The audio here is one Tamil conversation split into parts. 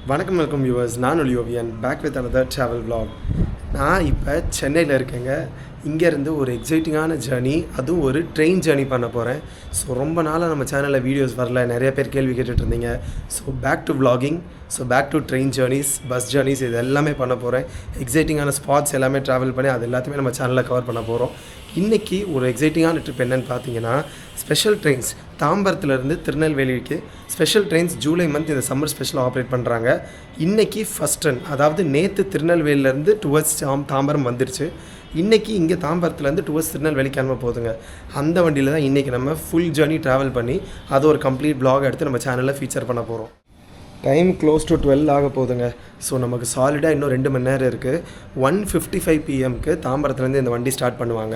வணக்கம் வெல்கம் வியூவர்ஸ், நான் ஒலியோவியன் back with another travel vlog. நான் இப்போ சென்னையில் இருக்கேங்க. இங்கேருந்து ஒரு எக்ஸைட்டிங்கான ஜேர்னி, அதுவும் ஒரு ட்ரெயின் ஜேர்னி பண்ண போகிறேன். ஸோ ரொம்ப நாளாக நம்ம சேனலில் வீடியோஸ் வரல, நிறைய பேர் கேள்வி கேட்டுட்டு இருந்தீங்க. So back to vlogging, so back to train journeys, bus journeys, இது எல்லாமே பண்ண போகிறேன். எக்ஸைட்டிங்கான ஸ்பாட்ஸ் எல்லாமே ட்ராவல் பண்ணி அது எல்லாத்தையுமே நம்ம சேனலில் கவர் பண்ண போகிறோம். இன்றைக்கி ஒரு எக்ஸைட்டிங்கான ட்ரிப் என்னென்னு பார்த்தீங்கன்னா, ஸ்பெஷல் ட்ரெயின்ஸ் தாம்பரத்துலேருந்து திருநெல்வேலிக்கு ஸ்பெஷல் ட்ரெயின்ஸ் ஜூலை மந்த் இந்த சம்மர் ஸ்பெஷலாக ஆப்ரேட் பண்ணுறாங்க. இன்றைக்கி ஃபஸ்ட் ரன், அதாவது நேற்று திருநெல்வேலியிலேருந்து டுவர்ட்ஸ் தாம்பரம் வந்துருச்சு. இன்றைக்கி இங்கே தாம்பரத்துலேருந்து டுவர்ட்ஸ் திருநெல்வேலி கிளம்ப போகுதுங்க. அந்த வண்டியில் தான் இன்றைக்கி நம்ம ஃபுல் ஜேர்னி ட்ராவல் பண்ணி அது ஒரு கம்ப்ளீட் vlog எடுத்து நம்ம சேனலில் ஃபீச்சர் பண்ண போகிறோம். டைம் க்ளோஸ் டு 12 ஆக போகுதுங்க. ஸோ நமக்கு சாலிடாக இன்னும் 2 மணி நேரம் இருக்குது. 1:55 PM தாம்பரத்துலேருந்து இந்த வண்டி ஸ்டார்ட் பண்ணுவாங்க.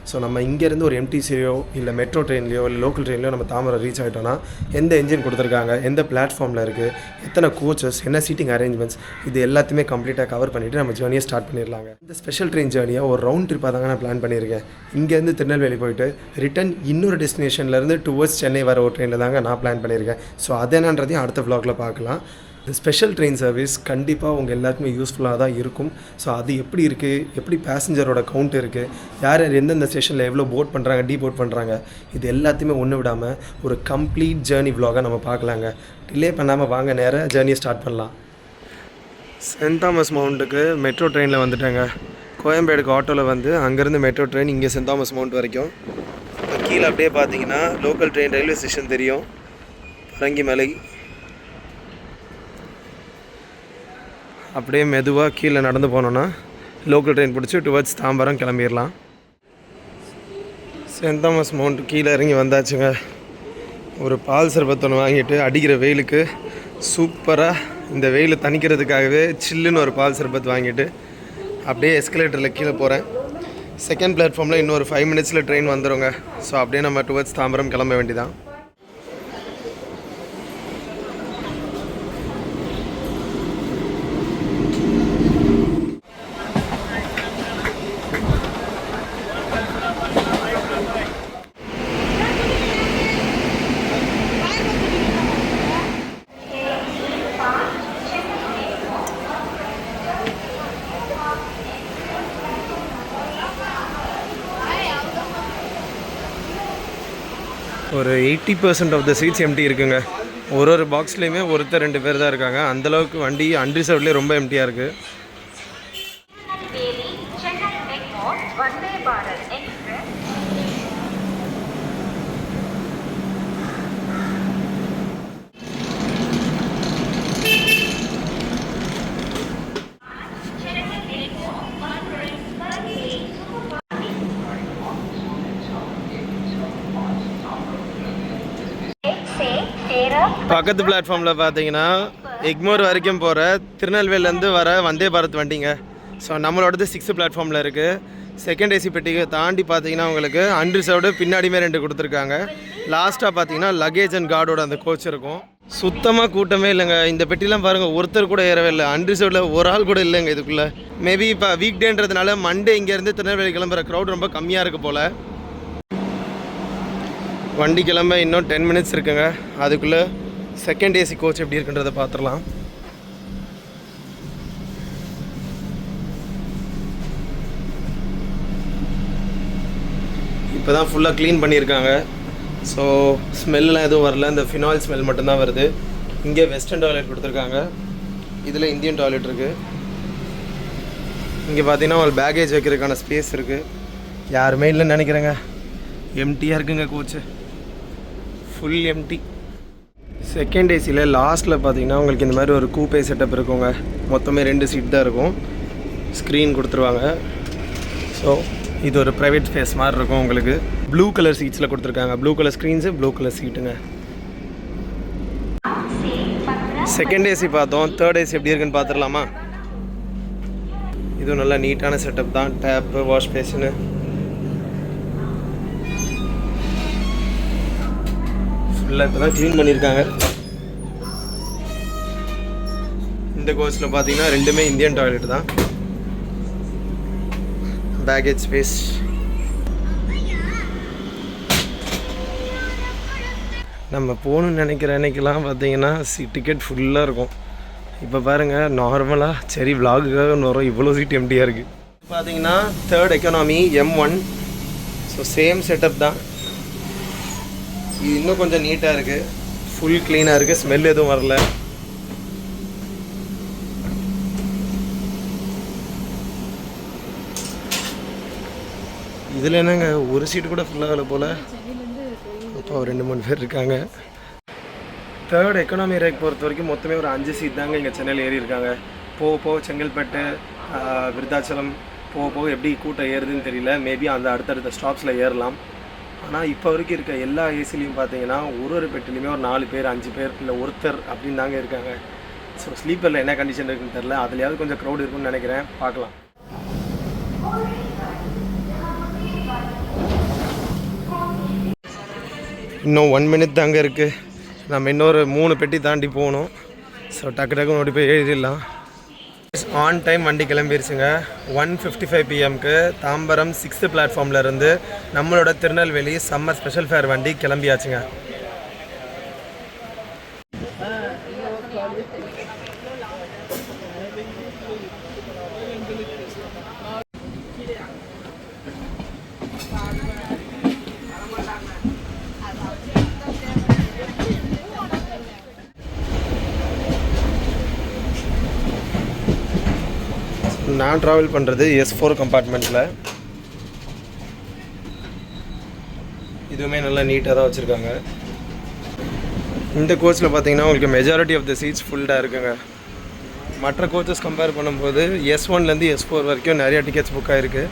ஸோ நம்ம இங்கேருந்து ஒரு எம்டிசியோ இல்லை மெட்ரோ ட்ரெயின்லையோ இல்லை லோக்கல் ட்ரெயின்லையோ நம்ம தாம்பரம் ரீச் ஆகிட்டோன்னா எந்த என்ஜின் கொடுத்துருக்காங்க, எந்த பிளாட்ஃபார்மில் இருக்குது, எத்தனை கோச்சஸ், என்ன சீட்டிங் அரேஞ்ச்மெண்ட்ஸ், இது எல்லாத்தையுமே கம்ப்ளீட்டாக கவர் பண்ணிவிட்டு நம்ம ஜேர்னியை ஸ்டார்ட் பண்ணிடலாங்க. இந்த ஸ்பெஷல் ட்ரெயின் ஜேர்னியை ஒரு ரவுண்ட் ட்ரிப்பாக தாங்க நான் பிளான் பண்ணியிருக்கேன். இங்கேருந்து திருநெல்வேலி போயிட்டு ரிட்டன் இன்னொரு டெஸ்டினேஷன்லேருந்து டுவர்ட்ஸ் சென்னை வர ஒரு ட்ரெயினில் தாங்க நான் பிளான் பண்ணியிருக்கேன். ஸோ அது என்னன்றதையும் அடுத்த vlogல பார்க்கலாம். இந்த ஸ்பெஷல் ட்ரெயின் சர்வீஸ் கண்டிப்பாக உங்கள் எல்லாருக்குமே யூஸ்ஃபுல்லாக தான் இருக்கும். ஸோ அது எப்படி இருக்குது, எப்படி பேசஞ்சரோட கவுண்ட் இருக்குது, யார் யார் எந்தெந்த ஸ்டேஷனில் எவ்வளோ போட் பண்ணுறாங்க, போட் பண்ணுறாங்க, இது எல்லாத்தையுமே ஒன்று விடாமல் ஒரு கம்ப்ளீட் ஜேர்னி vlog-ஆ நம்ம பார்க்கலாங்க. டிலே பண்ணாமல் வாங்க நேராக ஜேர்னியை ஸ்டார்ட் பண்ணலாம். சென்ட் தாமஸ் மவுண்ட்டுக்கு மெட்ரோ ட்ரெயினில் வந்துட்டாங்க. கோயம்பேடுக்கு ஆட்டோவில் வந்து அங்கேருந்து மெட்ரோ ட்ரெயின் இங்கே சென்ட் தாமஸ் மவுண்ட் வரைக்கும். இப்போ கீழே அப்படியே பார்த்தீங்கன்னா லோக்கல் ட்ரெயின் ரயில்வே ஸ்டேஷன் தெரியும், பரங்கிமலை. அப்படியே மெதுவாக கீழே நடந்து போனோன்னா லோக்கல் ட்ரெயின் பிடிச்சி டுவர்ட்ஸ் தாம்பரம் கிளம்பிடலாம். சென்ட் தாமஸ் மவுண்ட் கீழே இறங்கி வந்தாச்சுங்க. ஒரு பால் சர்பத் ஒன்று வாங்கிட்டு அடிக்கிற வெயிலுக்கு சூப்பராக இந்த வெயில் தணிக்கிறதுக்காகவே சில்லுன்னு ஒரு பால் சர்பத் வாங்கிட்டு அப்படியே எஸ்கலேட்டரில் கீழே போகிறேன். செகண்ட் பிளாட்ஃபார்மில் இன்னொரு 5 மினிட்ஸில் ட்ரெயின் வந்துடுங்க. ஸோ அப்படியே நம்ம டுவர்ட்ஸ் தாம்பரம் கிளம்ப வேண்டியதான். ஒரு 80% ஆஃப் த சீட்ஸ் எம்டி இருக்குங்க. ஒரு பாக்ஸ்லேயுமே ஒருத்தர் 2 பேர் தான் இருக்காங்க. அந்தளவுக்கு வண்டி அன்ரிசர்வ்ட்லேயே ரொம்ப எம்டியாக இருக்குது. பக்கத்து பிளாட்ஃபார்மில் பார்த்தீங்கன்னா எக்மோர் வரைக்கும் போகிற திருநெல்வேலிலேருந்து வர வந்தே பாரத் வண்டிங்க. ஸோ நம்மளோடது 6th பிளாட்ஃபார்மில் இருக்குது. செகண்ட் ஏசி பெட்டிக்கு தாண்டி பார்த்தீங்கன்னா உங்களுக்கு அன்ரிசர்வ்டு பின்னாடியுமே 2 கொடுத்துருக்காங்க. லாஸ்ட்டாக பார்த்தீங்கன்னா லக்கேஜ் அண்ட் கார்டோட அந்த கோச் இருக்கும். சுத்தமாக கூட்டமே இல்லைங்க. இந்த பெட்டிலாம் பாருங்கள், ஒருத்தர் கூட ஏறவே இல்லை. அன்ரிசர்வ்டில் ஒரு ஆள் கூட இல்லைங்க இதுக்குள்ளே. மேபி இப்போ வீக் டேன்றதுனால மண்டே இங்கேருந்து திருநெல்வேலி கிளம்புற க்ரௌட் ரொம்ப கம்மியாக இருக்குது போல். வண்டி கிளம்ப இன்னும் 10 மினிட்ஸ் இருக்குங்க. அதுக்குள்ளே செகண்ட் ஏசி கோச் எப்படி இருக்குன்றதை பார்த்துடலாம். இப்போ தான் ஃபுல்லாக க்ளீன் பண்ணியிருக்காங்க. ஸோ ஸ்மெல்லாம் எதுவும் வரல, இந்த ஃபினாயில் ஸ்மெல் மட்டும்தான் வருது. இங்கே வெஸ்டர்ன் டாய்லெட் கொடுத்துருக்காங்க, இதில் இந்தியன் டாய்லெட் இருக்குது. இங்கே பார்த்தீங்கன்னா உங்களுக்கு பேக்கேஜ் வைக்கிறதுக்கான ஸ்பேஸ் இருக்குது. யாருமே இல்லைன்னு நினைக்கிறேங்க, எம்டியாக இருக்குங்க கோச்சு, ஃபுல் எம்டி. செகண்ட் ஏசியில் லாஸ்ட்டில் பார்த்தீங்கன்னா உங்களுக்கு இந்த மாதிரி ஒரு கூப்பே செட்டப் இருக்குங்க. மொத்தமே 2 சீட் தான் இருக்கும், ஸ்க்ரீன் கொடுத்துருவாங்க. ஸோ இது ஒரு ப்ரைவேட் ஸ்பேஸ் மாதிரி இருக்கும் உங்களுக்கு. ப்ளூ கலர் சீட்ஸில் கொடுத்துருக்காங்க, blue colour screens, blue colour சீட்டுங்க. செகண்ட் ஏசி பார்த்தோம், தேர்ட் ஏசி எப்படி இருக்குன்னு பார்த்துடலாமா? இதுவும் நல்லா நீட்டான செட்டப் தான். டேப்பு, வாஷ் பேஷனு, ஃபுல்லாக இப்போ தான் க்ளீன் பண்ணியிருக்காங்க. இந்த கோச்சில் பார்த்தீங்கன்னா 2மே இந்தியன் டாய்லெட் தான். பேக்கேஜ் ஸ்பேஸ், நம்ம போகணுன்னு நினைக்கிற அன்றைக்கெலாம் பார்த்தீங்கன்னா டிக்கெட் ஃபுல்லாக இருக்கும். இப்போ பாருங்கள், நார்மலாக சரி விலாகுக்காக வரும், இவ்வளோ சீட் எம்டியாக இருக்குது. பார்த்தீங்கன்னா third economy M1. So same setup தான். இது இன்னும் கொஞ்சம் நீட்டாக இருக்குது, ஃபுல் க்ளீனாக இருக்குது, ஸ்மெல் எதுவும் வரல. இதில் என்னங்க ஒரு சீட்டு கூட ஃபுல்லாகல போல். இப்போ 2-3 பேர் இருக்காங்க. தேர்ட் எக்கனாமி ரேக் பொறுத்த வரைக்கும் மொத்தமே ஒரு 5 சீட் தாங்க இங்கே சென்னையில் ஏறி இருக்காங்க. போக செங்கல்பட்டு, விருத்தாச்சலம் போக எப்படி கூட்டம் ஏறுதுன்னு தெரியல. மேபி அந்த அடுத்தடுத்த ஸ்டாப்ஸில் ஏறலாம். ஆனால் இப்போ வரைக்கும் இருக்க எல்லா ஏசிலையும் பார்த்தீங்கன்னா ஒரு பெட்டிலையுமே ஒரு 4 பேர் 5 பேர் இல்லை ஒருத்தர் அப்படின்னு தாங்க இருக்காங்க. ஸோ ஸ்லீப்பரில் என்ன கண்டிஷன் இருக்குன்னு தெரில. அதுலையாவது கொஞ்சம் க்ரௌட் இருக்குன்னு நினைக்கிறேன், பார்க்கலாம். இன்னும் 1 மினிட் தாங்க இருக்குது. நம்ம இன்னொரு 3 பெட்டி தாண்டி போகணும். ஸோ டக்கு ஓடி போய் எழுதிடலாம். ஆன் டைம் வண்டி கிளம்பிடுச்சுங்க. 1:55 PM தாம்பரம் 6th பிளாட்ஃபார்மில் இருந்து நம்மளோட திருநெல்வேலி சம்மர் ஸ்பெஷல் ஃபேர் வண்டி கிளம்பியாச்சுங்க. நான் ட்ராவல் பண்ணுறது S4 கம்பார்ட்மெண்ட்டில். இதுவுமே நல்லா நீட்டாக தான் வச்சுருக்காங்க. இந்த கோச்சில் பார்த்தீங்கன்னா உங்களுக்கு மெஜாரிட்டி ஆஃப் த சீட்ஸ் ஃபுல்லாக இருக்குங்க. மற்ற கோச்சஸ் கம்பேர் பண்ணும்போது S1லேருந்து S4 வரைக்கும் நிறையா டிக்கெட்ஸ் புக் ஆகிருக்கு.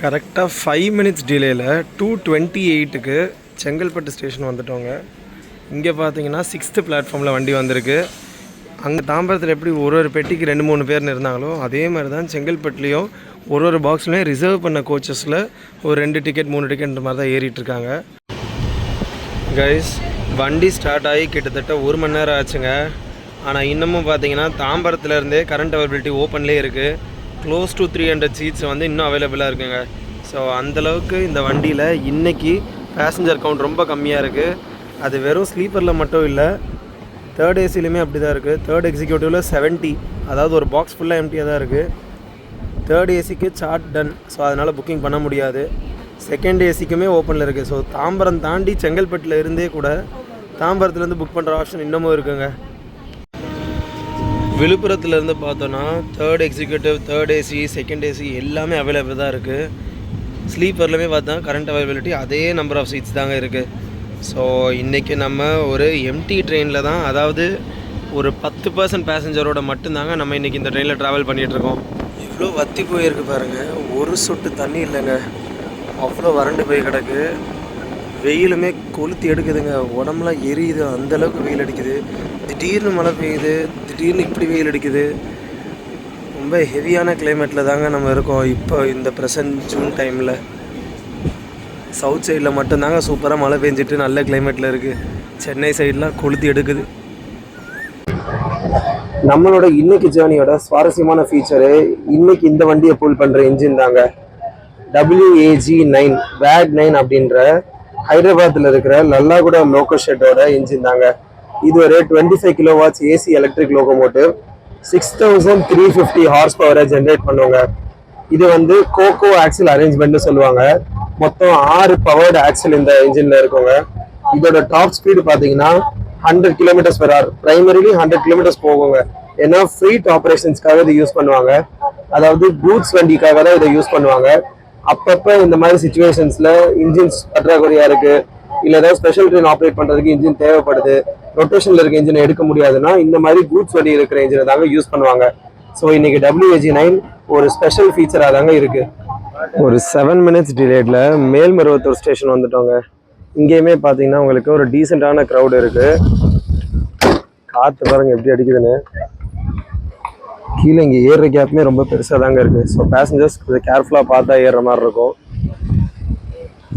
கரெக்டாக 5 மினிட்ஸ் டிலேயில் 2:28க்கு செங்கல்பட்டு ஸ்டேஷன் வந்துட்டோங்க. இங்கே பார்த்தீங்கன்னா 6th பிளாட்ஃபார்மில் வண்டி வந்திருக்கு. அங்கே தாம்பரத்தில் எப்படி ஒரு பெட்டிக்கு 2-3 பேர்னு இருந்தாங்களோ அதே மாதிரி தான் செங்கல்பட்டுலேயும் ஒரு பாக்ஸ்லேயும் ரிசர்வ் பண்ண கோச்சஸில் ஒரு 2 டிக்கெட் 3 டிக்கெட் மாதிரி தான் ஏறிட்டுருக்காங்க. கைஸ், வண்டி ஸ்டார்ட் ஆகி கிட்டத்தட்ட 1 மணி நேரம் ஆச்சுங்க. ஆனால் இன்னமும் பார்த்தீங்கன்னா தாம்பரத்துலேருந்தே கரண்ட் அவைலபிலிட்டி ஓப்பன்லேயே இருக்குது. க்ளோஸ் டு 300 சீட்ஸ் வந்து இன்னும் அவைலபிளாக இருக்குங்க. ஸோ அந்தளவுக்கு இந்த வண்டியில் இன்றைக்கி பேசஞ்சர் கவுண்ட் ரொம்ப கம்மியாக இருக்குது. அது வெறும் ஸ்லீப்பரில் மட்டும் இல்லை, தேர்ட் ஏசிலையுமே அப்படி தான் இருக்குது. தேர்ட் எக்ஸிக்யூட்டிவில் 70, அதாவது ஒரு பாக்ஸ் ஃபுல்லாக எம்டியாக தான் இருக்குது. தேர்ட் ஏசிக்கு சார்ட் டன், ஸோ அதனால் புக்கிங் பண்ண முடியாது. செகண்ட் ஏசிக்குமே ஓப்பனில் இருக்குது. ஸோ தாம்பரம் தாண்டி செங்கல்பட்டில் இருந்தே கூட தாம்பரத்துலேருந்து புக் பண்ணுற ஆப்ஷன் இன்னமும் இருக்குங்க. விழுப்புரத்துலேருந்து பார்த்தோன்னா third executive, third AC, second AC எல்லாமே அவைலபிள் தான் இருக்குது. ஸ்லீப்பர்லேயுமே பார்த்தா கரண்ட் அவைலபிலிட்டி அதே நம்பர் ஆஃப் சீட்ஸ் தாங்க இருக்குது. ஸோ இன்றைக்கி நம்ம ஒரு எம்டி ட்ரெயினில் தான், அதாவது ஒரு 10% பேசஞ்சரோட மட்டும்தாங்க நம்ம இன்றைக்கி இந்த ட்ரெயினில் ட்ராவல் பண்ணிகிட்ருக்கோம். இவ்வளோ வற்றி போயிருக்கு பாருங்கள், ஒரு சொட்டு தண்ணி இல்லைங்க, அவ்வளோ வறண்டு போய் கிடக்கு. வெயிலுமே கொளுத்தி எடுக்குதுங்க, உடம்புலாம் எரியுது, அந்தளவுக்கு வெயில் அடிக்குது. திடீர்னு மழை பெய்யுது, திடீர்னு இப்படி வெயில் அடிக்குது. ரொம்ப ஹெவியான கிளைமேட்டில் தாங்க நம்ம இருக்கோம் இப்போ இந்த ப்ரெசன்ட் ஜூன் டைமில். சவுத் சைடில் மட்டும்தாங்க சூப்பராக மழை பெஞ்சிட்டு நல்ல கிளைமேட்டில் இருக்குது. சென்னை சைடெலாம் கொளுத்தி எடுக்குது. நம்மளோட இன்னைக்கு ஜேர்னியோட சுவாரஸ்யமான ஃபீச்சரு இன்னைக்கு இந்த வண்டியை புல் பண்ணுற இன்ஜின் தாங்க. WAG9 WAG9 அப்படின்ற ஹைதராபாத்தில் இருக்கிற லல்லாகுடா லோக்கோ ஷெட்டோட இன்ஜின் தாங்க. இது ஒரு 25 kW AC electric locomotive. 6350 horse பவரை ஜென்ரேட் பண்ணுவாங்க. இது வந்து கோகோ ஆக்சில் அரேஞ்ச்மெண்ட்னு சொல்லுவாங்க. மொத்தம் 6 பவர்டு ஆக்சில் இந்த இன்ஜின்ல இருக்குங்க. இதோட டாப் ஸ்பீடு பார்த்தீங்கன்னா 100 km/h. பிரைமரிலி 100 km போகுங்க. ஏன்னா ஃப்ரீட் ஆப்ரேஷன்ஸ்க்காக இதை யூஸ் பண்ணுவாங்க. அதாவது கூட்ஸ் வண்டிக்காக தான் இதை யூஸ் பண்ணுவாங்க. அப்பப்போ இந்த மாதிரி சுச்சுவேஷன்ஸில் இன்ஜின்ஸ் பற்றாக்குறையாக இருக்குது, இல்லை ஏதாவது ஸ்பெஷல் ட்ரெயின் ஆப்ரேட் பண்ணுறதுக்கு இன்ஜின் தேவைப்படுது, ரொட்டேஷனில் இருக்க இன்ஜினை எடுக்க முடியாதுன்னா இந்த மாதிரி கூட்ஸ் வண்டி இருக்கிற இன்ஜினை தாங்க யூஸ் பண்ணுவாங்க. ஸோ இன்றைக்கி WAG9 ஒரு ஸ்பெஷல் ஃபீச்சராக தாங்க இருக்குது. ஒரு 7 minutes டிலேடில் மேல்மருவத்தூர் ஸ்டேஷன் வந்துட்டோங்க. இங்கேயுமே பார்த்தீங்கன்னா உங்களுக்கு ஒரு டீசெண்டான க்ரௌடு இருக்குது. காற்று பாருங்கள் எப்படி அடிக்குதுன்னு. கீழே இங்கே ஏறுற கேப்புமே ரொம்ப பெருசாக தாங்க இருக்குது. ஸோ பேசஞ்சர்ஸ் கொஞ்சம் கேர்ஃபுல்லாக பார்த்தா ஏறுற மாதிரி இருக்கும்.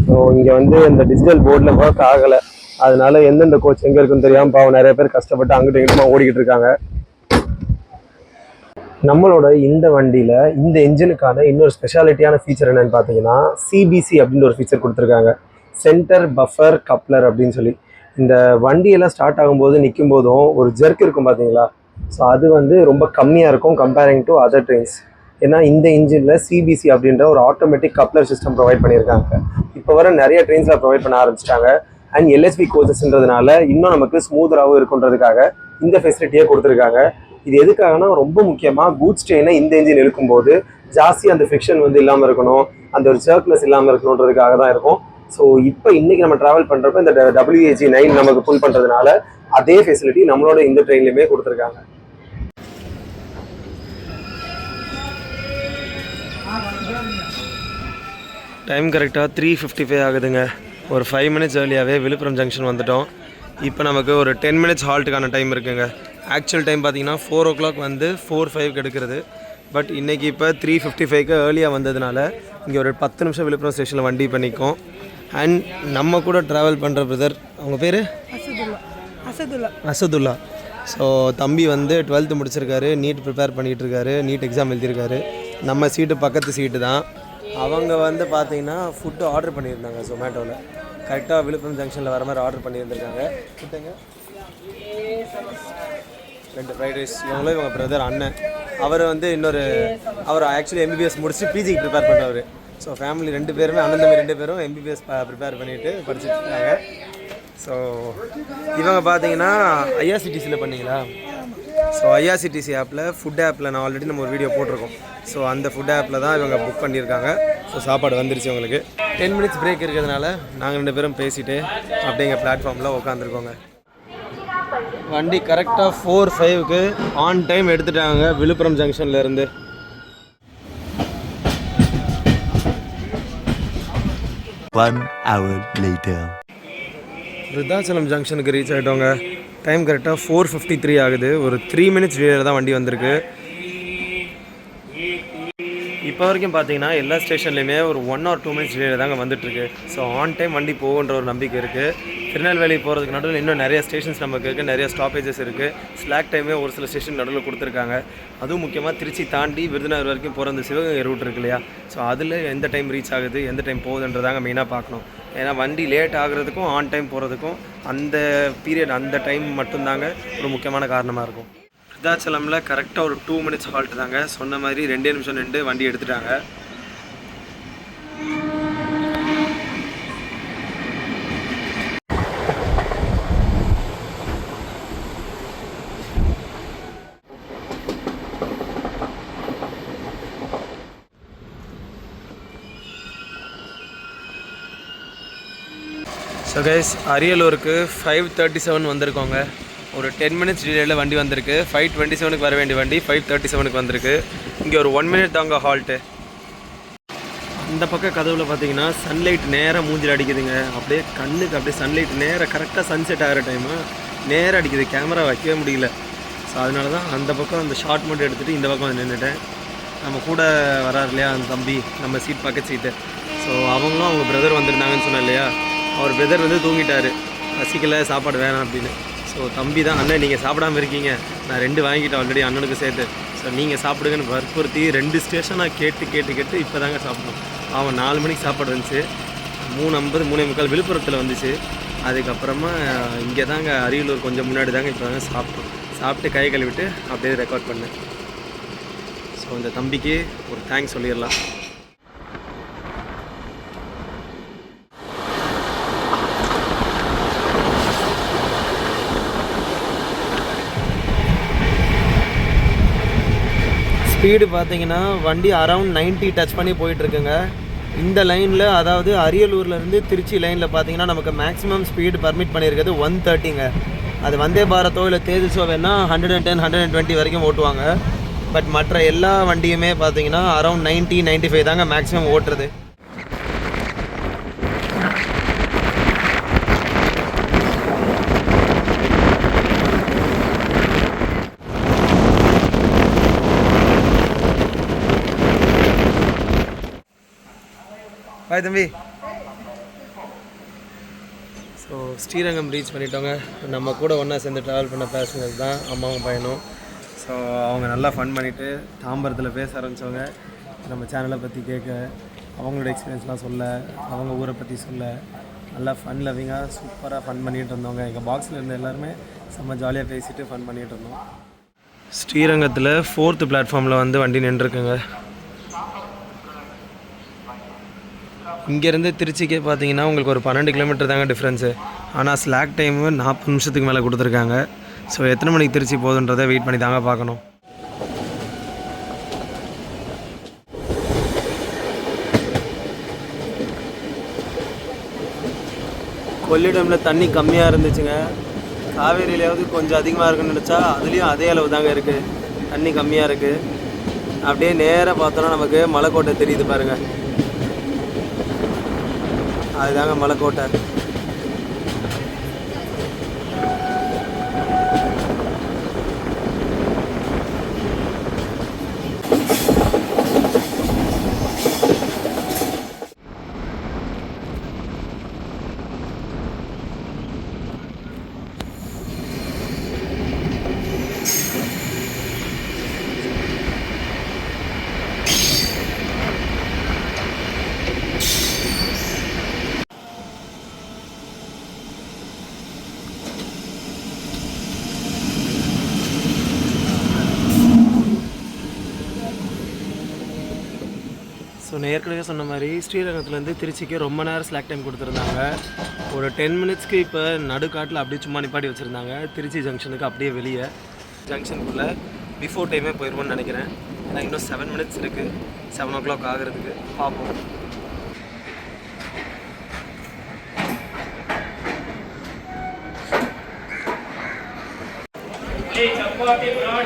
ஸோ இங்கே வந்து இந்த டிஜிட்டல் போர்டில் ஒர்க் ஆகலை, அதனால எந்தெந்த கோச் எங்கே இருக்குன்னு தெரியாமல் பாவம் நிறைய பேர் கஷ்டப்பட்டு அங்கிட்ட இங்கிட்டமா ஓடிக்கிட்டு இருக்காங்க. நம்மளோட இந்த வண்டியில் இந்த இன்ஜினுக்கான இன்னொரு ஸ்பெஷாலிட்டியான ஃபீச்சர் என்னென்னு பார்த்தீங்கன்னா CBC அப்படின்னு ஒரு ஃபீச்சர் கொடுத்துருக்காங்க. சென்டர் பஃபர் கப்ளர் அப்படின்னு சொல்லி. இந்த வண்டியெல்லாம் ஸ்டார்ட் ஆகும்போது நிற்கும் போதும் ஒரு ஜெர்க் இருக்கும் பார்த்தீங்களா, ஸோ அது வந்து ரொம்ப கம்மியாக இருக்கும் கம்பேரிங் டு அதர் ட்ரெயின்ஸ். ஏன்னா இந்த இன்ஜினில் CBC அப்படின்ற ஒரு ஆட்டோமேட்டிக் கப்ளர் சிஸ்டம் ப்ரொவைட் பண்ணியிருக்காங்க. இப்போ வர நிறைய ட்ரெயின்ஸில் ப்ரொவைட் பண்ண ஆரம்பிச்சிட்டாங்க. அண்ட் LHB கோச்சஸ்ன்றதுனால இன்னும் நமக்கு ஸ்மூத்தராகவும் இருக்குன்றதுக்காக இந்த ஃபெசிலிட்டியே கொடுத்துருக்காங்க. இது எதுக்காகனா ரொம்ப முக்கியமாக கூட்ஸ் ட்ரெயினை இந்த இன்ஜின் இழுக்கும்போது ஜாஸ்தி அந்த ஃபிக்ஷன் வந்து இல்லாமல் இருக்கணும், அந்த ஒரு சர்க்லஸ் இல்லாமல் இருக்கணுன்றதுக்காக தான் இருக்கும். ஸோ இப்போ இன்றைக்கி நம்ம ட்ராவல் பண்ணுறப்ப இந்த WAG9 நமக்கு புல் பண்ணுறதுனால அதே ஃபெசிலிட்டி நம்மளோட இந்த ட்ரெயின்லையுமே கொடுத்துருக்காங்க. டைம் கரெக்டாக 3:55 ஆகுதுங்க. ஒரு 5 minutes ஏர்லியாகவே விழுப்புரம் ஜங்ஷன் வந்துட்டோம். இப்போ நமக்கு ஒரு 10 minutes ஹால்ட்டுக்கான டைம் இருக்குங்க. ஆக்சுவல் டைம் பார்த்தீங்கன்னா 4 o'clock வந்து 4:05 எடுக்கிறது. பட் இன்றைக்கி இப்போ 3:55 ஏர்லியாக வந்ததுனால இங்கே ஒரு 10 நிமிஷம் விழுப்புரம் ஸ்டேஷனில் வண்டி பண்ணிக்கும். அண்ட் நம்ம கூட ட்ராவல் பண்ணுற பிரதர், அவங்க பேர் அசதுல்லா. ஸோ தம்பி வந்து 12th முடிச்சிருக்காரு, நீட் ப்ரிப்பேர் பண்ணிகிட்டு இருக்காரு, நீட் எக்ஸாம் எழுதியிருக்காரு. நம்ம சீட்டு பக்கத்து சீட்டு தான். அவங்க வந்து பார்த்தீங்கன்னா ஃபுட்டு ஆர்டர் பண்ணியிருந்தாங்க ஜொமேட்டோவில். கரெக்டாக விழுப்புரம் ஜங்ஷனில் வர மாதிரி ஆர்டர் பண்ணியிருந்திருக்காங்க. கிட்டங்க 2 fried rice. இவங்க பிரதர் அண்ணன். அவர் வந்து அவர் ஆக்சுவலி MBBS முடிச்சு PGக்கு ப்ரிப்பேர் பண்ணுறவர். ஸோ ஃபேமிலி 2 பேருமே அண்ணன் தம்பி 2 பேரும் MBBS ப்ரிப்பேர் பண்ணிவிட்டு படிச்சுட்டு இருக்காங்க. ஸோ இவங்க பார்த்தீங்கன்னா IRCTCயில் பண்ணிங்களா? ஸோ IRCTC ஆப்பில் ஃபுட் ஆப்பில் நான் ஆல்ரெடி நம்ம ஒரு வீடியோ போட்டிருக்கோம். ஸோ அந்த ஃபுட் ஆப்பில் தான் இவங்க புக் பண்ணியிருக்காங்க. ஸோ சாப்பாடு வந்துருச்சு உங்களுக்கு. 10 minutes பிரேக் இருக்கிறதுனால நாங்கள் 2 பேரும் பேசிவிட்டு அப்படியே எங்கள் பிளாட்ஃபார்மில் உட்காந்துருக்கோங்க. வண்டி கரெக்டாக 4:05க்கு ஆன் டைம் எடுத்துட்டாங்க விழுப்புரம் ஜங்ஷன்லேருந்து. விருத்தாச்சலம் ஜங்ஷனுக்கு ரீச் ஆகிட்டோங்க. டைம் கரெக்டாக 4:53 ஆகுது. ஒரு 3 minutes டிலேயில் தான் வண்டி வந்திருக்கு. இப்போ வரைக்கும் பார்த்தீங்கன்னா எல்லா ஸ்டேஷன்லேயுமே ஒரு 1 or 2 minutes டிலேயில் தாங்க வந்துட்டுருக்கு. ஸோ ஆன் டைம் வண்டி போகுன்ற ஒரு நம்பிக்கை இருக்குது. திருநெல்வேலி போகிறதுக்கு நடுவில் இன்னும் நிறைய ஸ்டேஷன்ஸ் நமக்கு இருக்குது, நிறைய ஸ்டாப்பேஜஸ் இருக்குது. ஸ்லாக் டைமே ஒரு சில ஸ்டேஷன் நடுவில் கொடுத்துருக்காங்க. அதுவும் முக்கியமாக திருச்சி தாண்டி விருதுநகர் வரைக்கும் போகிற அந்த சிவகங்கை ரூட் இருக்கு இல்லையா, ஸோ அதில் எந்த டைம் ரீச் ஆகுது, எந்த டைம் போகுதுன்றதாங்க மெயினாக பார்க்கணும். ஏன்னா வண்டி லேட் ஆகுறதுக்கும் ஆன் டைம் போகிறதுக்கும் அந்த பீரியட், அந்த டைம் மட்டும்தாங்க ஒரு முக்கியமான காரணமாக இருக்கும். விருத்தாச்சலமில் கரெக்டாக ஒரு 2 minutes ஹால்ட்டு தாங்க. சொன்ன மாதிரி 2 நிமிஷம் நின்று வண்டி எடுத்துட்டாங்க. ஸோ கைஸ், அரியலூருக்கு 5:37 வந்திருக்கோங்க. ஒரு 10 minutes டிலேயில் வண்டி வந்திருக்கு. 5:27க்கு வர வேண்டிய வண்டி 5:37க்கு வந்திருக்கு. இங்கே ஒரு 1 minute தாங்க ஹால்ட்டு. அந்த பக்கம் கதவுல பார்த்தீங்கன்னா சன்லைட் நேராக மூஞ்சில் அடிக்குதுங்க. அப்படியே கண்ணுக்கு அப்படியே சன்லைட் நேராக கரெக்டாக சன்செட் ஆகிற டைமு நேராக அடிக்குது. கேமரா வைக்கவே முடியல. ஸோ அதனால தான் அந்த பக்கம் அந்த ஷார்ட் மட்டும் எடுத்துகிட்டு இந்த பக்கம் நின்றுட்டேன். நம்ம கூட வராரு இல்லையா அந்த தம்பி, நம்ம சீட் பக்கத்து சீட்டு. ஸோ அவங்களும் அவங்க பிரதர் வந்திருந்தாங்கன்னு சொன்னேன் இல்லையா, அவர் பிரதர் வந்து தூங்கிட்டார், பசிக்கலை, சாப்பாடு வேணாம் அப்படின்னு. ஸோ தம்பி தான், அண்ணன் நீங்கள் சாப்பிடாமல் இருக்கீங்க, நான் 2 வாங்கிட்டேன் ஆல்ரெடி அண்ணனுக்கு சேர்த்து, ஸோ நீங்கள் சாப்பிடுங்கன்னு வற்புறுத்தி 2 ஸ்டேஷனாக கேட்டு இப்போ தாங்க சாப்பிடணும். அவன் 4 மணிக்கு சாப்பாடு வந்துச்சு, 3:50 3:45 விழுப்புரத்தில் வந்துச்சு. அதுக்கப்புறமா இங்கே தாங்க அரியலூர் கொஞ்சம் முன்னாடி தாங்க இப்போ தாங்க சாப்பிட்டு கை கழுவிட்டு அப்படியே ரெக்கார்ட் பண்ணேன். ஸோ இந்த தம்பிக்கு ஒரு தேங்க்ஸ் சொல்லிடலாம். ஸ்பீடு பார்த்தீங்கன்னா வண்டி அரவுண்ட் 90 டச் பண்ணி போயிட்டுருக்குங்க. இந்த லைனில், அதாவது அரியலூர்லேருந்து திருச்சி லைனில் பார்த்தீங்கன்னா நமக்கு மேக்ஸிமம் ஸ்பீடு பர்மிட் பண்ணியிருக்கிறது 130ங்க. அது வந்தே பாரத்தோ இல்லை தேஜஸோ வேணால் 110 120 வரைக்கும் ஓட்டுவாங்க. பட் மற்ற எல்லா வண்டியுமே பார்த்தீங்கன்னா அரௌண்ட் 90-95 தாங்க மேக்ஸிமம் ஓட்டுறது. பாய் தம்பி. ஸோ ஸ்ரீரங்கம் ரீச் பண்ணிட்டோங்க. நம்ம கூட ஒன்றா சேர்ந்து ட்ராவல் பண்ண பேசஞ்சர்ஸ் தான் அம்மாவும் பையனும். ஸோ அவங்க நல்லா ஃபன் பண்ணிவிட்டு தாம்பரத்தில் பேச ஆரம்பித்தவங்க. நம்ம சேனலை பற்றி கேட்க, அவங்களோட எக்ஸ்பீரியன்ஸ்லாம் சொல்ல, அவங்க ஊரை பற்றி சொல்ல, நல்லா ஃபன் லவ்விங்காக சூப்பராக ஃபன் பண்ணிகிட்டு இருந்தவங்க. எங்கள் பாக்ஸில் இருந்த எல்லாருமே செம்ம ஜாலியாக பேசிவிட்டு ஃபன் பண்ணிகிட்டு இருந்தோம். ஸ்ரீரங்கத்தில் 4th பிளாட்ஃபார்மில் வந்து வண்டி நின்றுருக்குங்க. இங்கேருந்து திருச்சிக்கே பார்த்தீங்கன்னா உங்களுக்கு ஒரு 12 கிலோமீட்டர் தாங்க டிஃப்ரென்ஸு. ஆனால் ஸ்லாக் டைமு 40 நிமிஷத்துக்கு மேலே கொடுத்துருக்காங்க. ஸோ எத்தனை மணிக்கு திருச்சி போகுதுன்றதை வெயிட் பண்ணி தாங்க பார்க்கணும். கொள்ளிடமில் தண்ணி கம்மியாக இருந்துச்சுங்க. காவேரியிலேயாவது கொஞ்சம் அதிகமாக இருக்குன்னு நினச்சா அதுலேயும் அதே அளவு தாங்க இருக்குது, தண்ணி கம்மியாக இருக்குது. அப்படியே நேராக பார்த்தோன்னா நமக்கு மலைக்கோட்டை தெரியுது பாருங்கள், அதுதாங்க மலைக்கோட்டை. ஸோ நான் ஏற்கனவே சொன்ன மாதிரி ஸ்ரீரங்கத்துலேருந்து திருச்சிக்கு ரொம்ப நேரம் ஸ்லாக் டைம் கொடுத்துருந்தாங்க. ஒரு 10 மினிட்ஸ்க்கு இப்போ நடுக்காட்டில் அப்படியே சும்மா நிப்பாட்டி வச்சுருந்தாங்க. திருச்சி ஜங்ஷனுக்கு அப்படியே வெளியே ஜங்ஷனுக்குள்ளே பிஃபோர் டைமே போயிடுவோன்னு நினைக்கிறேன். ஏன்னா இன்னும் 7 மினிட்ஸ் இருக்குது 7 o'clock ஆகிறதுக்கு. பார்ப்போம்.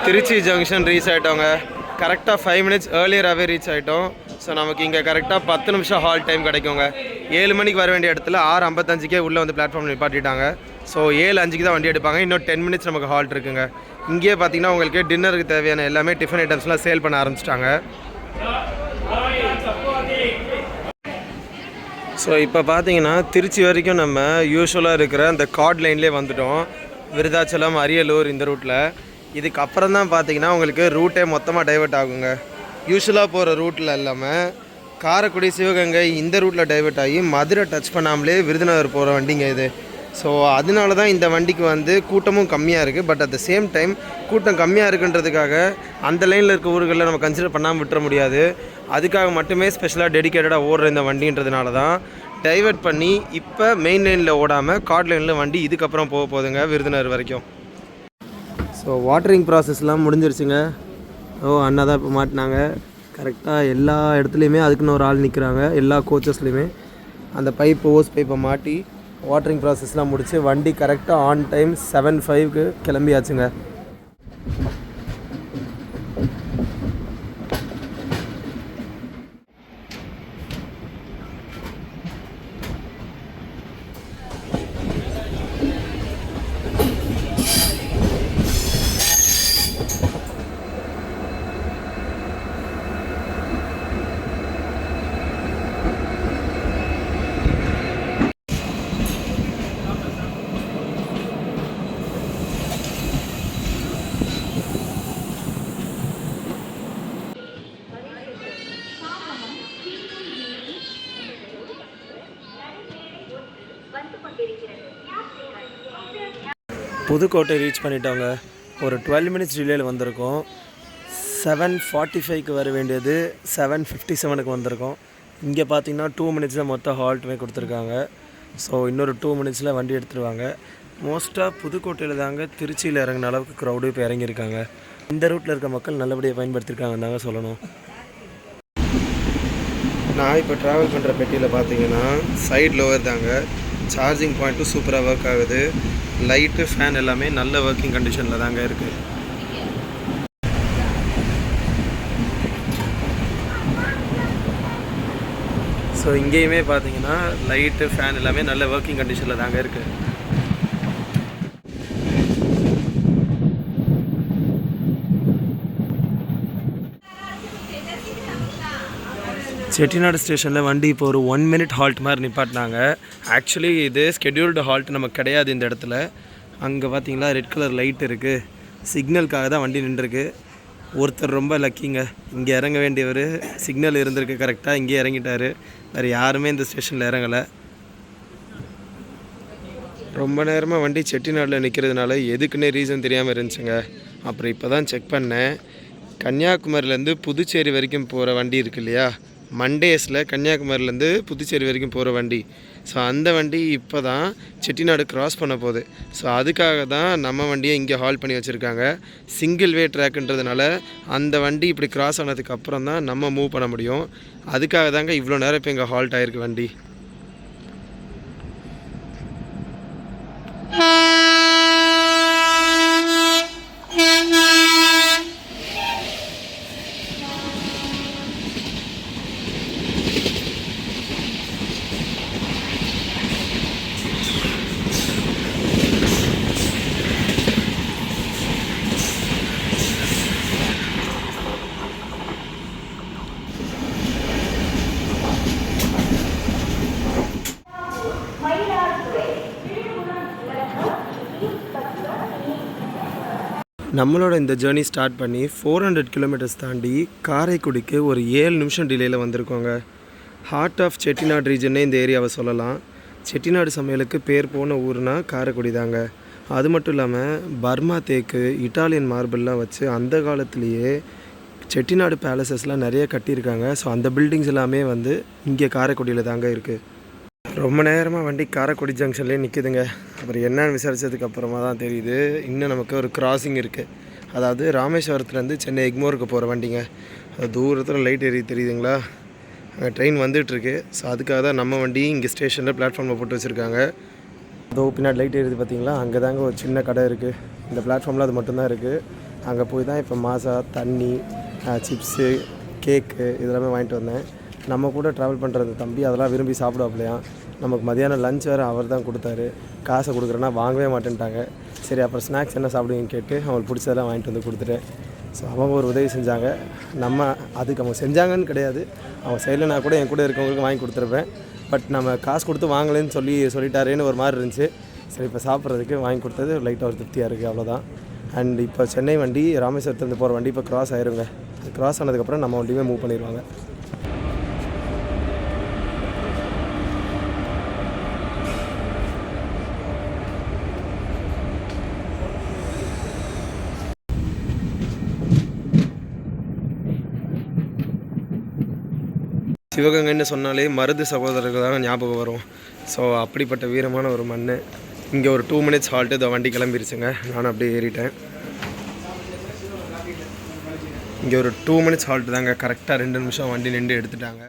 திருச்சி ஜங்ஷன் ரீச் ஆகிட்டோங்க. கரெக்டாக 5 மினிட்ஸ் ஏர்லியராகவே ரீச் ஆகிட்டோம். ஸோ நமக்கு இங்கே கரெக்டாக 10 நிமிஷம் ஹால் டைம் கிடைக்குங்க. 7 மணிக்கு வர வேண்டிய இடத்துல 6:55 உள்ளே வந்து பிளாட்ஃபார்ம் நிப்பாட்டிட்டாங்க. ஸோ 7:05 தான் வண்டி எடுப்பாங்க. இன்னும் 10 மினிட்ஸ் நமக்கு ஹால்ட் இருக்குங்க. இங்கேயே பார்த்தீங்கன்னா உங்களுக்கு டின்னருக்கு தேவையான எல்லாமே டிஃபன் ஐட்டம்ஸ்லாம் சேல் பண்ண ஆரம்பிச்சிட்டாங்க. ஸோ இப்போ பார்த்தீங்கன்னா திருச்சி வரைக்கும் நம்ம யூஸ்வலாக இருக்கிற அந்த கார்ட் லைன்லேயே வந்துட்டோம். விருதாச்சலம், அரியலூர் இந்த ரூட்டில். இதுக்கப்புறம் தான் பார்த்தீங்கன்னா உங்களுக்கு ரூட்டே மொத்தமாக டைவெர்ட் ஆகுங்க. யூஸ்வலாக போகிற ரூட்டில் இல்லாமல் காரைக்குடி, சிவகங்கை இந்த ரூட்டில் டைவெர்ட் ஆகி மதுரை டச் பண்ணாமலே விருதுநகர் போகிற வண்டிங்க இது. ஸோ அதனால தான் இந்த வண்டிக்கு வந்து கூட்டமும் கம்மியாக இருக்குது. But at the same time கூட்டம் கம்மியாக இருக்குன்றதுக்காக அந்த லைனில் இருக்க ஊர்களில் நம்ம கன்சிடர் பண்ணாமல் விட்டுற முடியாது. அதுக்காக மட்டுமே ஸ்பெஷலாக டெடிக்கேட்டடாக ஓடுற இந்த வண்டின்றதுனால தான் டைவெர்ட் பண்ணி இப்போ மெயின் லைனில் ஓடாமல் கார்ட் லைனில் வண்டி இதுக்கப்புறம் போக போகுதுங்க விருதுநகர் வரைக்கும். So watering ப்ராசஸ்லாம் முடிஞ்சிருச்சுங்க. அண்ணா தான் இப்போ மாட்டினாங்க. கரெக்டாக எல்லா இடத்துலையுமே அதுக்குன்னு ஒரு ஆள் நிற்கிறாங்க. எல்லா கோச்சஸ்லையுமே அந்த ஓஸ் பைப்பை மாட்டி வாட்டரிங் ப்ராசஸ்லாம் முடித்து வண்டி கரெக்டாக ஆன் டைம் 7:05 கிளம்பியாச்சுங்க. புதுக்கோட்டை ரீச் பண்ணிட்டோங்க. ஒரு 12 மினிட்ஸ் டிலேயில் வந்திருக்கோம். 7:45 வர வேண்டியது 7:57 வந்திருக்கோம். இங்கே பார்த்தீங்கன்னா 2 மினிட்ஸ் தான் மொத்தம் ஹால்ட்டுமே கொடுத்துருக்காங்க. ஸோ இன்னொரு 2 மினிட்ஸில் வண்டி எடுத்துருவாங்க. மோஸ்ட்டாக புதுக்கோட்டையில் தாங்க திருச்சியில் இறங்கின அளவுக்கு க்ரௌடு இப்போ இறங்கியிருக்காங்க. இந்த ரூட்டில் இருக்க மக்கள் நல்லபடியாக பயன்படுத்தியிருக்காங்கன்னு தாங்க சொல்லணும். நான் இப்போ ட்ராவல் பண்ணுற பெட்டியில் பார்த்தீங்கன்னா சைட் லோவர் தாங்க. சார்ஜிங் பாயிண்ட்டும் சூப்பராக ஒர்க் ஆகுது. லைட்டு, ஃபேன் எல்லாமே நல்ல ஒர்க்கிங் கண்டிஷனில் தாங்க இருக்குது. ஸோ இங்கேயுமே பார்த்தீங்கன்னா லைட்டு ஃபேன் எல்லாமே நல்ல ஒர்க்கிங் கண்டிஷனில் தாங்க இருக்குது. செட்டிநாடு ஸ்டேஷனில் வண்டி இப்போ ஒரு 1 minute ஹால்ட் மாதிரி நிப்பாட்டினாங்க. ஆக்சுவலி இது ஸ்கெடியூல்டு ஹால்ட் நமக்கு கிடையாது இந்த இடத்துல. அங்கே பார்த்தீங்களா ரெட் கலர் லைட் இருக்குது, சிக்னலுக்காக தான் வண்டி நின்றுருக்கு. ஒருத்தர் ரொம்ப லக்கிங்க, இங்கே இறங்க வேண்டியவர் சிக்னல் இருந்திருக்கு கரெக்டாக, இங்கே இறங்கிட்டார். வேறு யாருமே இந்த ஸ்டேஷனில் இறங்கலை. ரொம்ப நேரமாக வண்டி செட்டிநாடில் நிற்கிறதுனால எதுக்குன்னே ரீசன் தெரியாமல் இருந்துச்சுங்க. அப்புறம் இப்போ தான் செக் பண்ணேன். கன்னியாகுமரியிலேருந்து புதுச்சேரி வரைக்கும் போகிற வண்டி இருக்கு இல்லையா, மண்டேஸில் கன்னியாகுமரியிலேருந்து புதுச்சேரி வரைக்கும் போகிற வண்டி. ஸோ அந்த வண்டி இப்போ தான் செட்டிநாடு க்ராஸ் பண்ண போகுது. ஸோ அதுக்காக தான் நம்ம வண்டியை இங்கே ஹால்ட் பண்ணி வச்சுருக்காங்க. சிங்கிள் வே ட்ராக்குன்றதுனால அந்த வண்டி இப்படி க்ராஸ் ஆனதுக்கு அப்புறம் தான் நம்ம மூவ் பண்ண முடியும். அதுக்காக தாங்க இவ்வளோ நேரம் இப்போ இங்கே ஹால்ட் ஆகிருக்கு வண்டி. நம்மளோட இந்த ஜேர்னி ஸ்டார்ட் பண்ணி 400 கிலோமீட்டர்ஸ் தாண்டி காரைக்குடிக்கு ஒரு 7 நிமிஷம் டிலேயில் வந்திருக்கோங்க. ஹார்ட் ஆஃப் செட்டிநாடு ரீஜன்னே இந்த ஏரியாவை சொல்லலாம். செட்டிநாடு சமையலுக்கு பேர் போன ஊர்னா காரைக்குடி தாங்க. அது மட்டும் இல்லாமல் பர்மா தேக்கு, இட்டாலியன் மார்பிள்லாம் வச்சு அந்த காலத்துலேயே செட்டிநாடு பேலசஸ்லாம் நிறைய கட்டியிருக்காங்க. ஸோ அந்த பில்டிங்ஸ் எல்லாமே வந்து இங்கே காரைக்குடியில் தாங்க இருக்குது. ரொம்ப நேரமாக வண்டி காரைக்குடி ஜங்ஷன்லேயே நிற்குதுங்க. அப்புறம் என்னன்னு விசாரித்ததுக்கு அப்புறமா தான் தெரியுது, இன்னும் நமக்கு ஒரு கிராசிங் இருக்குது. அதாவது ராமேஸ்வரத்துலேருந்து சென்னை எக்மோருக்கு போகிற வண்டிங்க. அது தூரத்தில் லைட் எரி தெரியுதுங்களா, அங்கே ட்ரெயின் வந்துட்டுருக்கு. ஸோ அதுக்காக தான் நம்ம வண்டி இங்கே ஸ்டேஷனில் பிளாட்ஃபார்மில் போட்டு வச்சுருக்காங்க. அதோ பின்னாடி லைட் எரியுது பார்த்தீங்களா, அங்கே தாங்க ஒரு சின்ன கடை இருக்குது. இந்த பிளாட்ஃபார்மில் அது மட்டும்தான் இருக்குது. அங்கே போய் தான் இப்போ மாசா, தண்ணி, சிப்ஸு, கேக்கு இதெல்லாமே வாங்கிட்டு வந்தேன். நம்ம கூட ட்ராவல் பண்ணுறது தம்பி அதெல்லாம் விரும்பி சாப்பிடுவாப்லையா. நமக்கு மதியானம் லஞ்ச் வேறு அவர் தான் கொடுத்தாரு. காசை கொடுக்குறேன்னா வாங்கவே மாட்டேன்ட்டாங்க. சரி அப்புறம் ஸ்நாக்ஸ் என்ன சாப்பிடுவீங்கன்னு கேட்டு அவங்களுக்கு பிடிச்சதெல்லாம் வாங்கிட்டு வந்து கொடுத்துட்டேன். ஸோ அவங்க ஒரு உதவி செஞ்சாங்க. நம்ம அதுக்கு அவங்க செஞ்சாங்கன்னு கிடையாது, அவங்க சைடில் நான் கூட என் கூட இருக்கவங்களுக்கு வாங்கி கொடுத்துருப்பேன். பட் நம்ம காசு கொடுத்து வாங்கலேன்னு சொல்லிட்டாரேன்னு ஒரு மாதிரி இருந்துச்சு. சரி இப்போ சாப்பிட்றதுக்கு வாங்கி கொடுத்தது லைட்டாக ஒரு திருப்தியாக இருக்குது, அவ்வளோதான். அண்ட் இப்போ சென்னை வண்டி ராமேஸ்வரத்துலேருந்து போகிற வண்டி இப்போ க்ராஸ் ஆயிருங்க. க்ராஸ் ஆனதுக்கப்புறம் நம்ம வண்டியுமே மூவ் பண்ணிடுவாங்க. சிவகங்கைன்னு சொன்னாலே மருது சகோதரர்கள் தான் ஞாபகம் வரும். ஸோ அப்படிப்பட்ட வீரமான ஒரு மண். இங்கே ஒரு 2 minutes ஹால்ட்டு, இந்த வண்டி கிளம்பிருச்சுங்க. நானும் அப்படியே ஏறிட்டேன். இங்கே ஒரு 2 minutes ஹால்ட்டு தாங்க. கரெக்டாக 2 நிமிஷம் வண்டி நின்று எடுத்துட்டாங்க.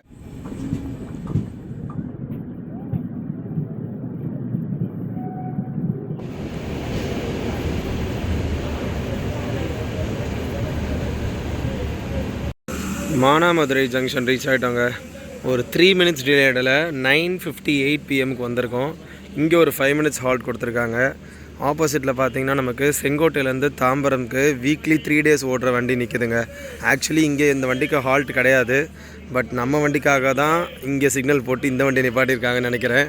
மானாமதுரை ஜங்ஷன் ரீச் ஆகிட்டோங்க. ஒரு 3 minutes டிலேடில் 9:58 PM வந்திருக்கோம். இங்கே ஒரு 5 minutes ஹால்ட் கொடுத்துருக்காங்க. ஆப்போசிட்டில் பார்த்தீங்கன்னா நமக்கு செங்கோட்டையிலேருந்து தாம்பரம்க்கு வீக்லி 3 days ஓடுற வண்டி நிற்குதுங்க. ஆக்சுவலி இங்கே இந்த வண்டிக்கு ஹால்ட் கிடையாது, பட் நம்ம வண்டிக்காக தான் இங்கே சிக்னல் போட்டு இந்த வண்டி நிப்பாட்டியிருக்காங்கன்னு நினைக்கிறேன்.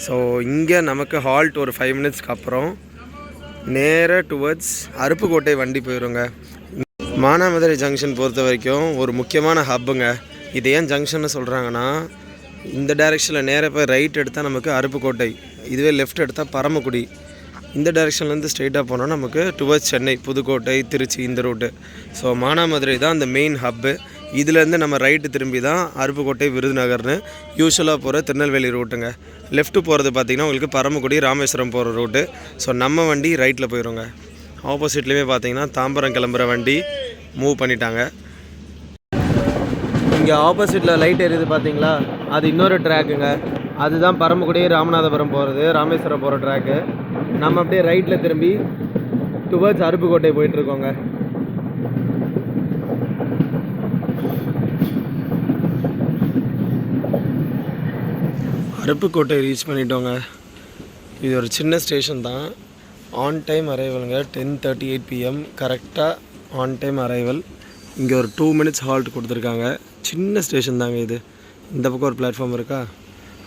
ஸோ இங்கே நமக்கு ஹால்ட் ஒரு 5 minutesக்கு அப்புறம் நேராக டுவர்ட்ஸ் அருப்புக்கோட்டை வண்டி போயிடுங்க. மானாமதுரை ஜங்ஷன் பொறுத்த வரைக்கும் ஒரு முக்கியமான ஹப்புங்க. இது ஏன் ஜங்ஷன்னு சொல்கிறாங்கன்னா, இந்த டைரெக்ஷனில் நேராக போய் ரைட் எடுத்தால் நமக்கு அருப்புக்கோட்டை, இதுவே லெஃப்ட் எடுத்தால் பரமக்குடி. இந்த டைரெக்ஷன்லேருந்து ஸ்ட்ரெயிட்டாக போனால் நமக்கு டுவர்ட்ஸ் சென்னை, புதுக்கோட்டை, திருச்சி இந்த ரூட்டு. ஸோ மானாமதுரை தான் அந்த மெயின் ஹப்பு. இதுலேருந்து நம்ம ரைட்டு திரும்பி தான் அருப்புக்கோட்டை, விருதுநகர்னு யூஸ்வலாக போகிற திருநெல்வேலி ரூட்டுங்க. லெஃப்ட்டு போகிறது பார்த்திங்கன்னா உங்களுக்கு பரமக்குடி, ராமேஸ்வரம் போகிற ரூட்டு. ஸோ நம்ம வண்டி ரைட்டில் போயிடுங்க. ஆப்போசிட்லேயுமே பார்த்தீங்கன்னா தாம்பரம் கிளம்புற வண்டி மூவ் பண்ணிட்டாங்க. இங்கே ஆப்போசிட்டில் லைட் எரியுது பார்த்தீங்களா, அது இன்னொரு ட்ராக்குங்க. அதுதான் பரமக்குடி, ராமநாதபுரம் போகிறது, ராமேஸ்வரம் போகிற ட்ராக்கு. நம்ம அப்படியே ரைட்டில் திரும்பி டுவர்ட்ஸ் அருப்புக்கோட்டை போயிட்டுருக்கோங்க. அருப்புக்கோட்டை ரீச் பண்ணிட்டோங்க. இது ஒரு சின்ன ஸ்டேஷன் தான். ஆன் டைம் அரைவலுங்க. 10:38 PM கரெக்டாக ஆன் டைம் அரைவல். இங்கே ஒரு 2 minutes ஹால்ட் கொடுத்துருக்காங்க. சின்ன ஸ்டேஷன் தாங்க இது. இந்த பக்கம் ஒரு பிளாட்ஃபார்ம் இருக்கா,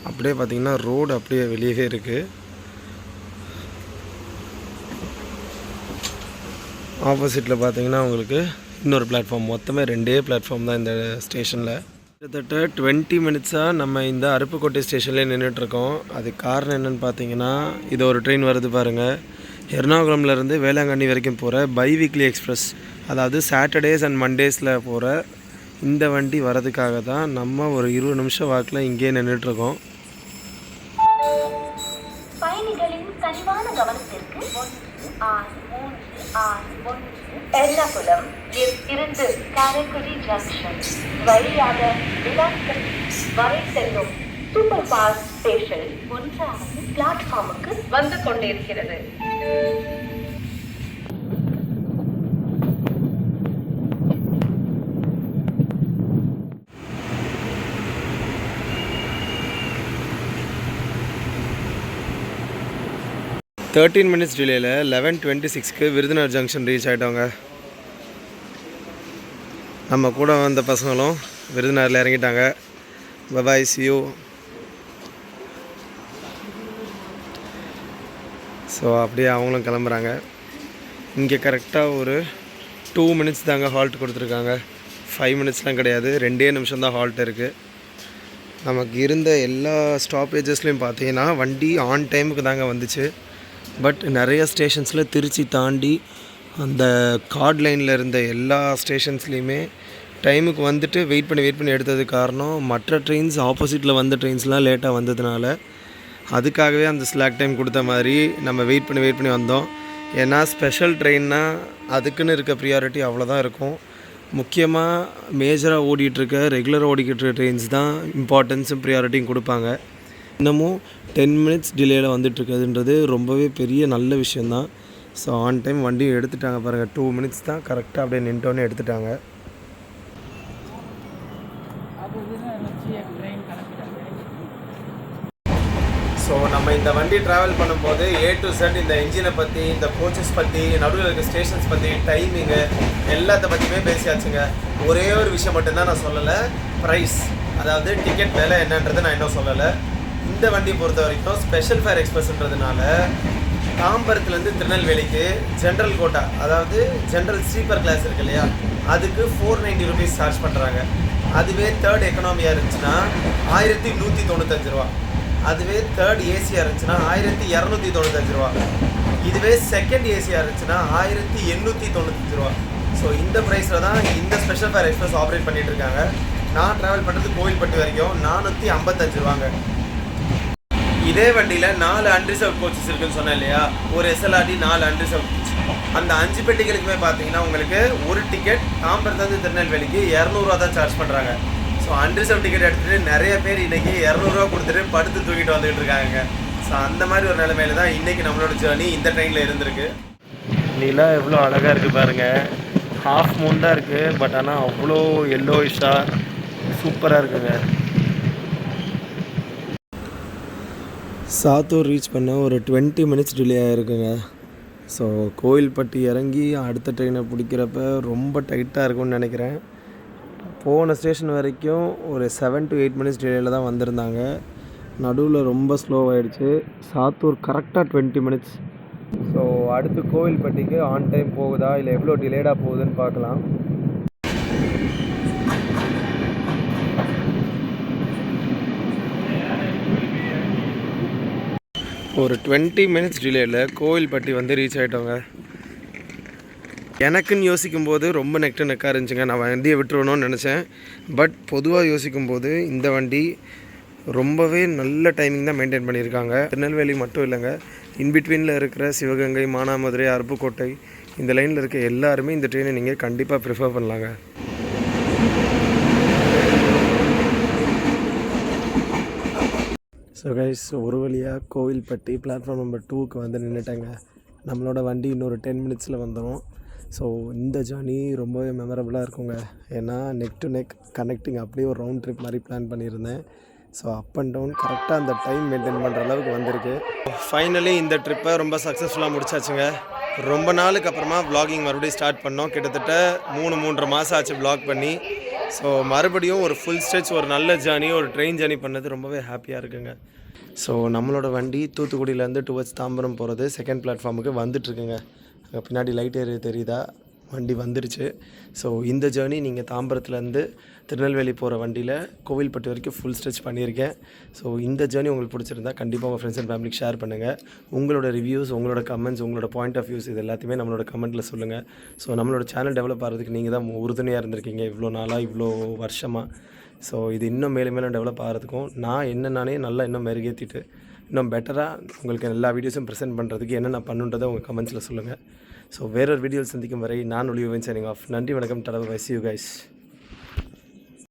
அப்படியே பார்த்தீங்கன்னா ரோடு அப்படியே வெளியே இருக்குது. ஆப்போசிட்டில் பார்த்தீங்கன்னா உங்களுக்கு இன்னொரு பிளாட்ஃபார்ம். மொத்தமே 2 பிளாட்ஃபார்ம் தான் இந்த ஸ்டேஷனில். கிட்டத்தட்ட 20 minutes-ஆக நம்ம இந்த அருப்புக்கோட்டை ஸ்டேஷன்லேயே நின்றுட்டுருக்கோம். அதுக்கு காரணம் என்னென்னு பார்த்தீங்கன்னா, இது ஒரு ட்ரெயின் வருது பாருங்கள். எர்ணாகுளம்லேருந்து வேளாங்கண்ணி வரைக்கும் போகிற பை வீக்லி எக்ஸ்பிரஸ், அதாவது சாட்டர்டேஸ் அண்ட் மண்டேஸில் போகிற இந்த வண்டி வரதுக்காக தான் நம்ம ஒரு 20 நிமிஷம் வாக்கில் இங்கேயே நின்றுட்டுருக்கோம். பயணிகளின் கனிவான கவனத்திற்கு எர்ணாகுளம் இருந்து காரைக்குடி ஜங்ஷன் வழியாக விளாங்கண்ணி வரை செல்லும் சூப்பர் ஃபாஸ்ட் ஸ்பெஷல் 1வது பிளாட்ஃபார்முக்கு வந்து கொண்டிருக்கிறது. தேர்ட்டீன் மினிட்ஸ் டிலேயில் 11:26க்கு விருதுநகர் ஜங்ஷன் ரீச் ஆகிட்டோங்க. நம்ம கூட வந்த பசங்களும் விருதுநகரில் இறங்கிட்டாங்க. Bye bye, see you. ஸோ அப்படியே அவங்களும் கிளம்புறாங்க. இங்கே கரெக்டாக ஒரு 2 minutes தாங்க ஹால்ட் கொடுத்துருக்காங்க. 5 minutesலாம் கிடையாது, 2 நிமிஷம் தான் ஹால்ட் இருக்குது. நமக்கு இருந்த எல்லா ஸ்டாப்பேஜஸ்லையும் பார்த்தீங்கன்னா வண்டி ஆன் டைமுக்கு தாங்க வந்துச்சு. பட் நிறைய ஸ்டேஷன்ஸில் திருச்சி தாண்டி அந்த கார்ட் லைனில் இருந்த எல்லா ஸ்டேஷன்ஸ்லேயுமே டைமுக்கு வந்துட்டு வெயிட் பண்ணி எடுத்ததுக்கு காரணம் மற்ற ட்ரெயின்ஸ் ஆப்போசிட்டில் வந்த ட்ரெயின்ஸ்லாம் லேட்டாக வந்ததுனால அதுக்காகவே அந்த ஸ்லாக் டைம் கொடுத்த மாதிரி நம்ம வெயிட் பண்ணி வந்தோம். ஏன்னா ஸ்பெஷல் ட்ரெயின்னா அதுக்குன்னு இருக்க ப்ரியாரிட்டி அவ்வளோதான் இருக்கும். முக்கியமாக மேஜராக ஓடிட்டுருக்க ரெகுலராக ஓடிக்கிட்டு இருக்க ட்ரெயின்ஸ் தான் இம்பார்ட்டன்ஸும் ப்ரியாரிட்டியும் கொடுப்பாங்க. இன்னமும் 10 minutes டிலேயில் வந்துட்டுருக்குதுன்றது ரொம்பவே பெரிய நல்ல விஷயந்தான். ஸோ ஆன் டைம் வண்டியும் எடுத்துட்டாங்க பாருங்கள். 2 minutes தான் கரெக்டாக அப்படியே நின்ட்டோன்னே எடுத்துட்டாங்க. ஸோ நம்ம இந்த வண்டி ட்ராவல் பண்ணும்போது A to Z இந்த இன்ஜினை பற்றி, இந்த கோச்சஸ் பற்றி, நடுவில் இருக்க ஸ்டேஷன்ஸ் பற்றி, டைமிங்கு எல்லாத்த பற்றியுமே பேசியாச்சுங்க. ஒரே ஒரு விஷயம் மட்டும்தான் நான் சொல்லலை, ப்ரைஸ், அதாவது டிக்கெட் விலை என்னன்றது நான் இன்னும் சொல்லலை. இந்த வண்டியை பொறுத்த வரைக்கும் ஸ்பெஷல் ஃபேர் எக்ஸ்பிரஸ்ன்றதுனால தாம்பரத்துலேருந்து திருநெல்வேலிக்கு ஜென்ரல் கோட்டா, அதாவது ஜென்ரல் ஸ்லீப்பர் கிளாஸ் இருக்கு இல்லையா, அதுக்கு 490 rupees சார்ஜ் பண்ணுறாங்க. அதுவே தேர்ட் எக்கனாமியாக இருந்துச்சுன்னா 1195 ரூபா. அதுவே தேர்ட் ஏசியாக இருந்துச்சுன்னா 1295 ரூபா. இதுவே செகண்ட் ஏசியாக இருந்துச்சுன்னா 1895 ரூபா. ஸோ இந்த ப்ரைஸில் தான் இந்த ஸ்பெஷல் ஃபேர் எக்ஸ்பிரஸ் ஆப்ரேட் பண்ணிகிட்டு இருக்காங்க. நான் ட்ராவல் பண்ணுறது கோவில்பட்டி வரைக்கும் 455 ரூபாங்க. இதே வண்டியில் 4 அன்ரிசர்வ் கோச்சஸ் இருக்குன்னு சொன்னேன் இல்லையா, ஒரு SLRT 4 அன்ரிசர்வ் கோச். அந்த 5 பெட்டிகளுக்குமே பார்த்தீங்கன்னா உங்களுக்கு ஒரு டிக்கெட் தாம்பரத்துலேருந்து திருநெல்வேலிக்கு 200 ரூபா தான் சார்ஜ் பண்ணுறாங்க. ஸோ அன்ரிசர்வ் டிக்கெட் எடுத்துகிட்டு நிறைய பேர் இன்றைக்கி 200 ரூபா கொடுத்துட்டு படுத்து தூக்கிட்டு வந்துகிட்டு இருக்காங்க. ஸோ அந்த மாதிரி ஒரு நிலைமையில தான் இன்றைக்கி நம்மளோட ஜேர்னி இந்த ட்ரெயினில் இருந்திருக்கு. நிலா எவ்வளோ அழகாக இருக்குது பாருங்கள். ஹாஃப் மூன் தான் இருக்குது, பட் ஆனால் அவ்வளோ எல்லோயிஷாக சூப்பராக இருக்குங்க. சாத்தூர் ரீச் பண்ண ஒரு 20 minutes டிலே ஆகிருக்குங்க. ஸோ கோவில்பட்டி இறங்கி அடுத்த ட்ரெயினை பிடிக்கிறப்ப ரொம்ப டைட்டாக இருக்கும்னு நினைக்கிறேன். போன ஸ்டேஷன் வரைக்கும் ஒரு 7 to 8 minutes டிலேயில் தான் வந்திருந்தாங்க. நடுவில் ரொம்ப ஸ்லோவாகிடுச்சு. சாத்தூர் கரெக்டாக 20 minutes. ஸோ அடுத்து கோவில்பட்டிக்கு ஆன் டைம் போகுதா இல்லை எவ்வளோ டிலேடாக போகுதுன்னு பார்க்கலாம். ஒரு 20 minutes டிலேயில் கோவில்பட்டி வந்து ரீச் ஆகிட்டோங்க. எனக்குன்னு யோசிக்கும்போது ரொம்ப நெக்காக இருந்துச்சுங்க. நான் வண்டியை விட்டுருணும்னு நினச்சேன். பட் பொதுவாக யோசிக்கும்போது இந்த வண்டி ரொம்பவே நல்ல டைமிங் தான் மெயின்டைன் பண்ணியிருக்காங்க. திருநெல்வேலி மட்டும் இல்லைங்க, இன்பிட்வீனில் இருக்கிற சிவகங்கை, மானாமதுரை, அருப்புக்கோட்டை இந்த லைனில் இருக்க எல்லாருமே இந்த ட்ரெயினை நீங்கள் கண்டிப்பாக ப்ரிஃபர் பண்ணலாங்க. ஸோ கைஸ், ஒரு வழியாக கோவில்பட்டி பிளாட்ஃபார்ம் நம்பர் 2க்கு வந்து நின்றுட்டாங்க. நம்மளோட வண்டி இன்னொரு 10 minutesல வந்துடும். ஸோ இந்த ஜேர்னி ரொம்பவே மெமரபுளாக இருக்குங்க. ஏன்னா நெக் டு நெக் கனெக்டிங் அப்படியே ஒரு ரவுண்ட் ட்ரிப் மாதிரி பிளான் பண்ணியிருந்தேன். ஸோ அப் அண்ட் டவுன் கரெக்டாக அந்த டைம் மெயின்டைன் பண்ணுற அளவுக்கு வந்திருக்கு. ஃபைனலி இந்த ட்ரிப்பை ரொம்ப சக்ஸஸ்ஃபுல்லாக முடிச்சாச்சுங்க. ரொம்ப நாளுக்கு அப்புறமா வ்ளாகிங் மறுபடியும் ஸ்டார்ட் பண்ணோம். கிட்டத்தட்ட 3-3.5 மாதம் ஆச்சு வ்ளாக் பண்ணி. ஸோ மறுபடியும் ஒரு ஃபுல் ஸ்ட்ரெச், ஒரு நல்ல ஜேர்னி, ஒரு ட்ரெயின் ஜேர்னி பண்ணது ரொம்பவே ஹாப்பியாக இருக்குங்க. ஸோ நம்மளோட வண்டி தூத்துக்குடியிலேருந்து டுவர்ட்ஸ் தாம்பரம் போகிறது செகண்ட் பிளாட்ஃபார்முக்கு வந்துட்டுருக்குங்க. அங்கே பின்னாடி லைட் ஏரியா தெரியுதா, வண்டி வந்துருச்சு. ஸோ இந்த ஜேர்னி நீங்கள் தாம்பரத்துலேருந்து திருநெல்வேலி போகிற வண்டியில் கோவில்பட்டி வரைக்கும் ஃபுல் ஸ்ட்ரெச் பண்ணியிருக்கேன். ஸோ இந்த ஜேர்னி உங்களுக்கு பிடிச்சிருந்தா கண்டிப்பாக உங்கள் ஃப்ரெண்ட்ஸ் அண்ட் ஃபேமிலிக்கு ஷேர் பண்ணுங்கள். உங்களோட ரிவ்யூஸ், உங்களோட கமெண்ட்ஸ், உங்களோட பாயிண்ட் ஆஃப் வியூஸ் இது எல்லாத்தையுமே நம்மளோட கமெண்ட்டில் சொல்லுங்கள். ஸோ நம்மளோட சேனல் டெவலப் ஆகிறதுக்கு நீங்கள் தான் உறுதுணையாக இருந்திருக்கீங்க இவ்வளோ நாளாக, இவ்வளோ வருஷமாக. ஸோ இது இன்னும் மேலும் மேலும் டெவலப் ஆகிறதுக்கும் நான் நானே நல்லா இன்னும் மெருகேற்றிட்டு இன்னும் பெட்டராக உங்களுக்கு எல்லா வீடியோஸும் ப்ரெசென்ட் பண்ணுறதுக்கு என்னென்ன பண்ணுன்றதை உங்கள் கமெண்ட்ஸில் சொல்லுங்கள். ஸோ வேறொரு வீடியோவில் சந்திக்கும் வரை நான் ஒளியுவேன். Signing off. நன்றி, வணக்கம், ta ta, bye, see you guys.